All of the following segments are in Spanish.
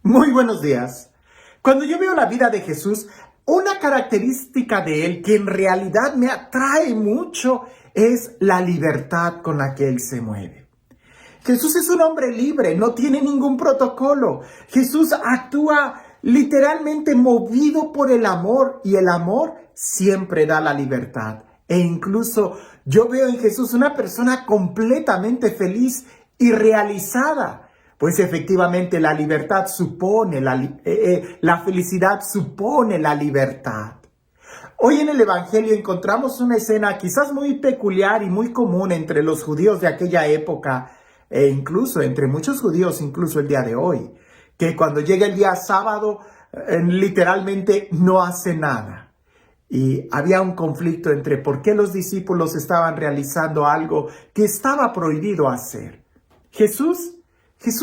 Muy buenos días. Cuando yo veo la vida de Jesús, una característica de él que en realidad me atrae mucho es la libertad con la que él se mueve. Jesús es un hombre libre, no tiene ningún protocolo. Jesús actúa literalmente movido por el amor y el amor siempre da la libertad. E incluso yo veo en Jesús una persona completamente feliz y realizada. Pues efectivamente la libertad supone, la felicidad supone la libertad. Hoy en el Evangelio encontramos una escena quizás muy peculiar y muy común entre los judíos de aquella época e incluso entre muchos judíos, incluso el día de hoy, que cuando llega el día sábado literalmente no hace nada. Y había un conflicto entre por qué los discípulos estaban realizando algo que estaba prohibido hacer. Jesús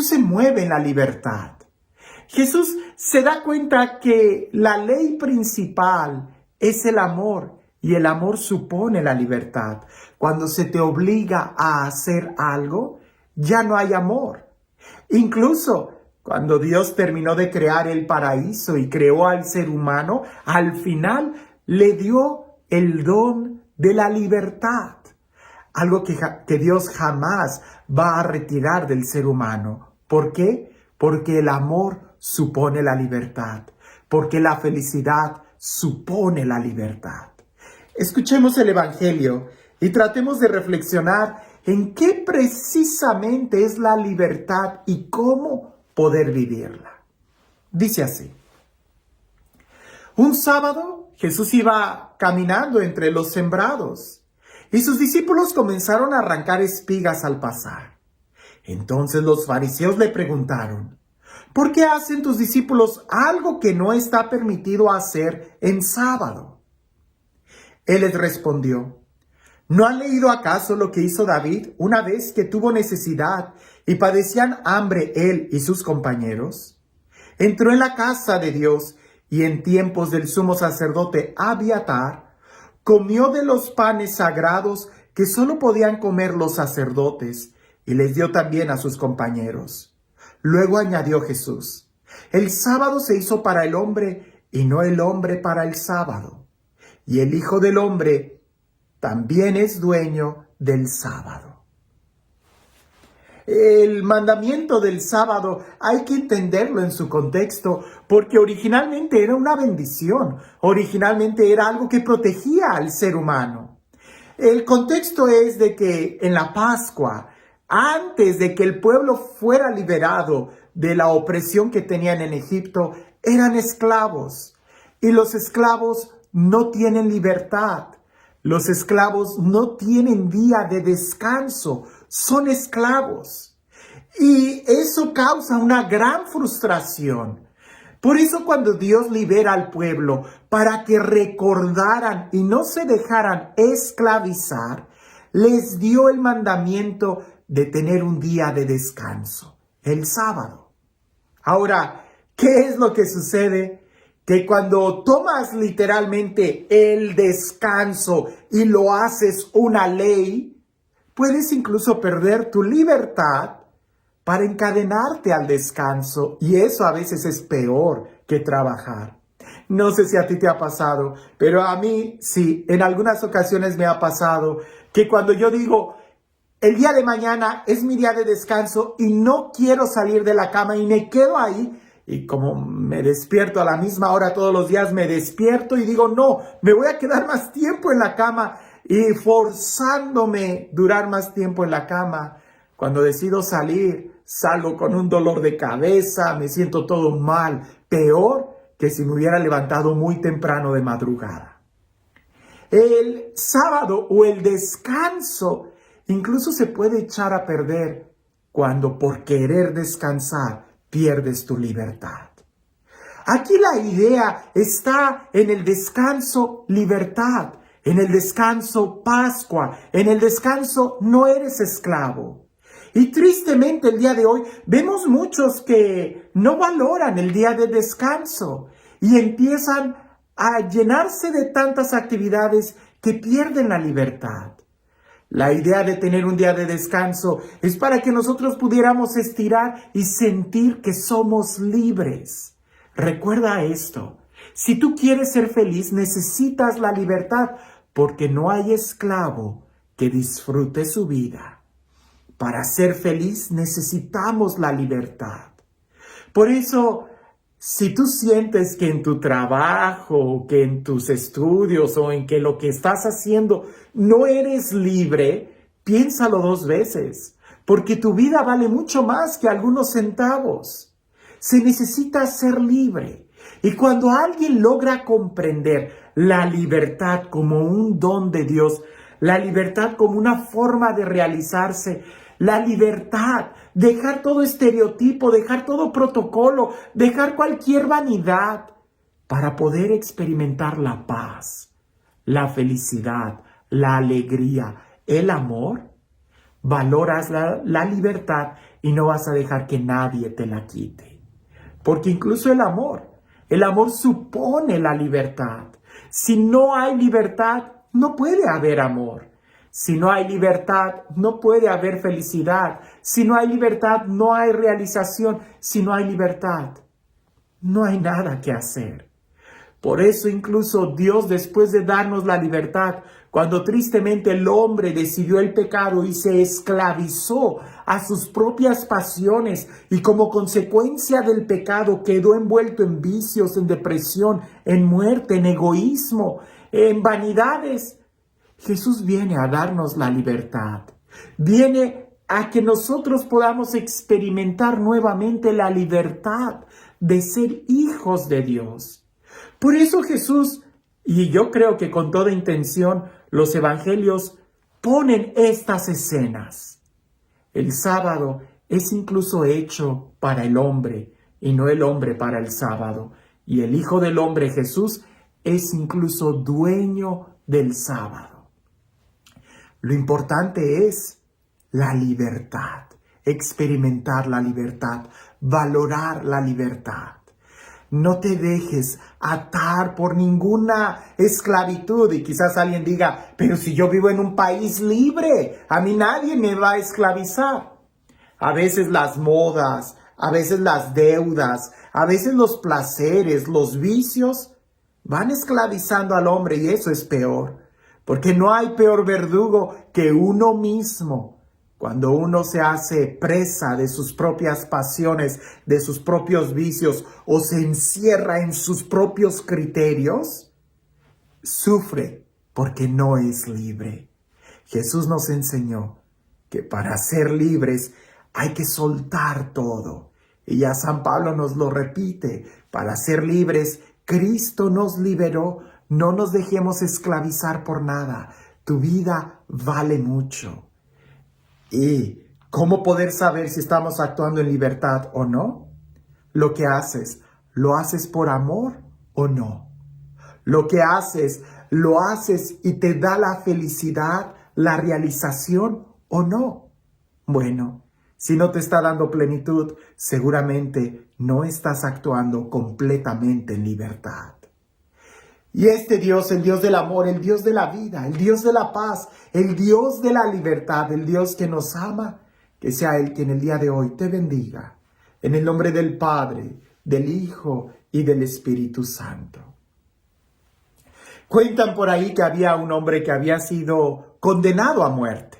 se mueve en la libertad. Jesús se da cuenta que la ley principal es el amor y el amor supone la libertad. Cuando se te obliga a hacer algo, ya no hay amor. Incluso cuando Dios terminó de crear el paraíso y creó al ser humano, al final le dio el don de la libertad. Algo que Dios jamás va a retirar del ser humano. ¿Por qué? Porque el amor supone la libertad. Porque la felicidad supone la libertad. Escuchemos el Evangelio y tratemos de reflexionar en qué precisamente es la libertad y cómo poder vivirla. Dice así. Un sábado Jesús iba caminando entre los sembrados y sus discípulos comenzaron a arrancar espigas al pasar. Entonces los fariseos le preguntaron, ¿por qué hacen tus discípulos algo que no está permitido hacer en sábado? Él les respondió, ¿no han leído acaso lo que hizo David una vez que tuvo necesidad y padecían hambre él y sus compañeros? Entró en la casa de Dios y en tiempos del sumo sacerdote Abiatar, comió de los panes sagrados que solo podían comer los sacerdotes y les dio también a sus compañeros. Luego añadió Jesús, el sábado se hizo para el hombre y no el hombre para el sábado. Y el Hijo del Hombre también es dueño del sábado. El mandamiento del sábado hay que entenderlo en su contexto porque originalmente era una bendición, originalmente era algo que protegía al ser humano. El contexto es de que en la Pascua, antes de que el pueblo fuera liberado de la opresión que tenían en Egipto, eran esclavos y los esclavos no tienen libertad. Los esclavos no tienen día de descanso, son esclavos. Y eso causa una gran frustración. Por eso cuando Dios libera al pueblo para que recordaran y no se dejaran esclavizar, les dio el mandamiento de tener un día de descanso, el sábado. Ahora, ¿qué es lo que sucede? Que cuando tomas literalmente el descanso y lo haces una ley, puedes incluso perder tu libertad para encadenarte al descanso. Y eso a veces es peor que trabajar. No sé si a ti te ha pasado, pero a mí sí, en algunas ocasiones me ha pasado que cuando yo digo, el día de mañana es mi día de descanso y no quiero salir de la cama y me quedo ahí, y como me despierto a la misma hora todos los días, me despierto y digo, no, me voy a quedar más tiempo en la cama y forzándome durar más tiempo en la cama. Cuando decido salir, salgo con un dolor de cabeza, me siento todo mal, peor que si me hubiera levantado muy temprano de madrugada. El sábado o el descanso incluso se puede echar a perder cuando por querer descansar pierdes tu libertad. Aquí la idea está en el descanso libertad, en el descanso Pascua, en el descanso no eres esclavo. Y tristemente el día de hoy vemos muchos que no valoran el día de descanso y empiezan a llenarse de tantas actividades que pierden la libertad. La idea de tener un día de descanso es para que nosotros pudiéramos estirar y sentir que somos libres. Recuerda esto. Si tú quieres ser feliz, necesitas la libertad, porque no hay esclavo que disfrute su vida. Para ser feliz necesitamos la libertad. Por eso, si tú sientes que en tu trabajo, que en tus estudios o en que lo que estás haciendo no eres libre, piénsalo 2 veces, porque tu vida vale mucho más que algunos centavos. Se necesita ser libre. Y cuando alguien logra comprender la libertad como un don de Dios, la libertad como una forma de realizarse, la libertad, dejar todo estereotipo, dejar todo protocolo, dejar cualquier vanidad para poder experimentar la paz, la felicidad, la alegría, el amor, valoras la libertad y no vas a dejar que nadie te la quite. Porque incluso el amor supone la libertad. Si no hay libertad, no puede haber amor. Si no hay libertad, no puede haber felicidad. Si no hay libertad, no hay realización. Si no hay libertad, no hay nada que hacer. Por eso incluso Dios, después de darnos la libertad, cuando tristemente el hombre decidió el pecado y se esclavizó a sus propias pasiones y como consecuencia del pecado quedó envuelto en vicios, en depresión, en muerte, en egoísmo, en vanidades, Jesús viene a darnos la libertad. Viene a que nosotros podamos experimentar nuevamente la libertad de ser hijos de Dios. Por eso Jesús, y yo creo que con toda intención, los evangelios ponen estas escenas. El sábado es incluso hecho para el hombre y no el hombre para el sábado. Y el Hijo del Hombre, Jesús, es incluso dueño del sábado. Lo importante es la libertad, experimentar la libertad, valorar la libertad. No te dejes atar por ninguna esclavitud. Y quizás alguien diga, pero si yo vivo en un país libre, a mí nadie me va a esclavizar. A veces las modas, a veces las deudas, a veces los placeres, los vicios van esclavizando al hombre y eso es peor. Porque no hay peor verdugo que uno mismo. Cuando uno se hace presa de sus propias pasiones, de sus propios vicios, o se encierra en sus propios criterios, sufre porque no es libre. Jesús nos enseñó que para ser libres hay que soltar todo. Y ya San Pablo nos lo repite, para ser libres, Cristo nos liberó. No nos dejemos esclavizar por nada. Tu vida vale mucho. ¿Y cómo poder saber si estamos actuando en libertad o no? Lo que haces, ¿lo haces por amor o no? Lo que haces, ¿lo haces y te da la felicidad, la realización o no? Bueno, si no te está dando plenitud, seguramente no estás actuando completamente en libertad. Y este Dios, el Dios del amor, el Dios de la vida, el Dios de la paz, el Dios de la libertad, el Dios que nos ama, que sea Él quien el día de hoy te bendiga. En el nombre del Padre, del Hijo y del Espíritu Santo. Cuentan por ahí que había un hombre que había sido condenado a muerte.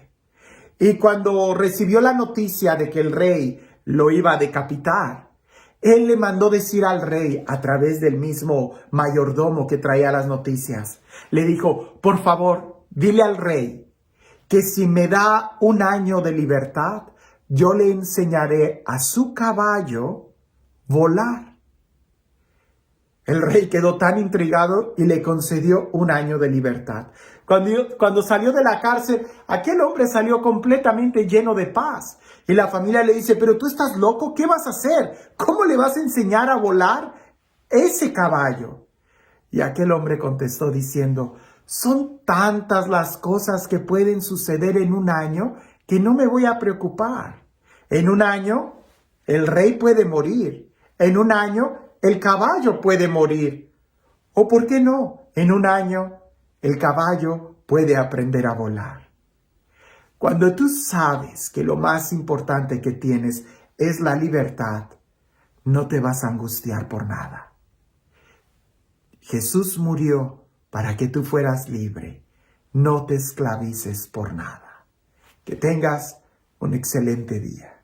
Y cuando recibió la noticia de que el rey lo iba a decapitar, él le mandó decir al rey a través del mismo mayordomo que traía las noticias. Le dijo, por favor, dile al rey que si me da 1 año de libertad, yo le enseñaré a su caballo volar. El rey quedó tan intrigado y le concedió 1 año de libertad. Cuando salió de la cárcel, aquel hombre salió completamente lleno de paz. Y la familia le dice, pero tú estás loco, ¿qué vas a hacer? ¿Cómo le vas a enseñar a volar ese caballo? Y aquel hombre contestó diciendo, son tantas las cosas que pueden suceder en 1 año que no me voy a preocupar. En 1 año, el rey puede morir. En 1 año, el caballo puede morir. ¿O por qué no? En 1 año, el caballo puede aprender a volar. Cuando tú sabes que lo más importante que tienes es la libertad, no te vas a angustiar por nada. Jesús murió para que tú fueras libre. No te esclavices por nada. Que tengas un excelente día.